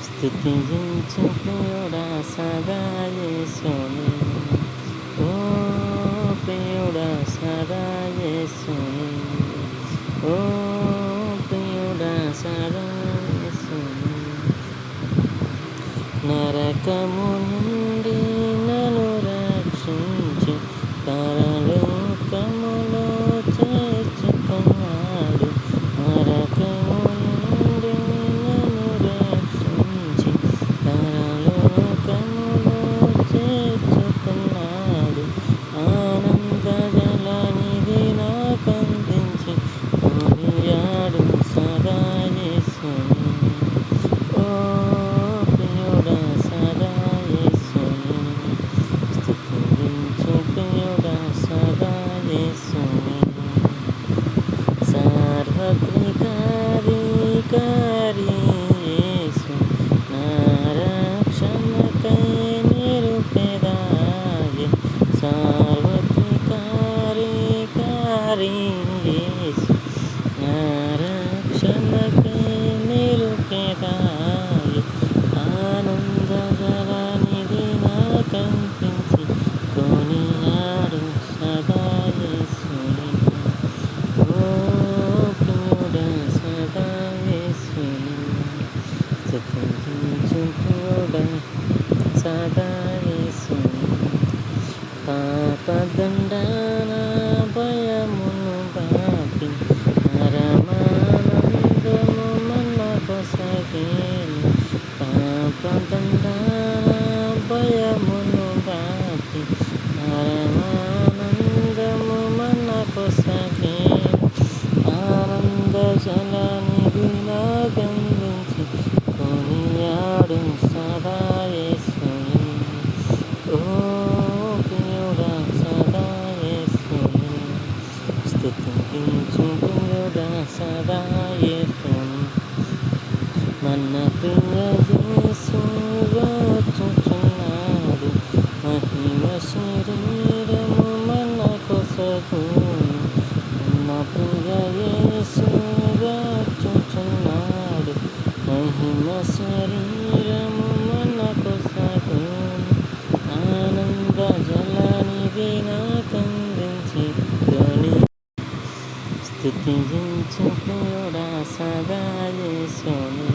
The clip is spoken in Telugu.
స్తుతించు ప్రియుడా సదా యేసుని, ఓ ప్రియుడా సదా యేసుని, ఓ ప్రియుడా సదా యేసుని. నరకము నుండి నన్ను రక్షించి పరలోకములో చేర్చుకున్నాడు. నరకము నుండి నన్ను రక్షించి పరలోకములో చేర్చుకున్నాడు. ఆనంద జలనిధి నాకందించి కొనియాడు సదా యేసుని, ఓ ప్రియుడా సదా యేసుని. స్తుతించు ప్రియుడా సదా యేసుని. సార్వత్రికాధికారి యేసు నా రక్షణకై నిరుపేదాయె. సార్వత్రికాధికారి యేసు నా రక్షణకై నిరుపేదాయె. ఆనంద జలనిధి నాకందించి కొనియాడు సదా యేసుని, ఓ ప్రియుడా సదా యేసుని. స్తుతించు ప్రియుడా సదా యేసుని. పాపదండన భయమును బాపి పరమానందము మనకొసగెను. పాపదండన భయమును బాపి పరమానందము మనకొసగెను. ఆనంద జలనిధి నాకందించి కొనియాడు సదా యేసుని, ఓ ప్రియుడా సదా యేసుని. స్తుతించు ప్రియుడా సదా యేసుని. మన ప్రియ యేసు వచ్చుచున్నాడు. మహిమ శరీరము మనకొసగును. మన ప్రియ యేసు వచ్చుచున్నాడు. మహిమ శరీరము మనకొసగును. ఆనంద జలనిధి నాకందించి కొని. స్తుతించు ప్రియుడా సదా యేసుని.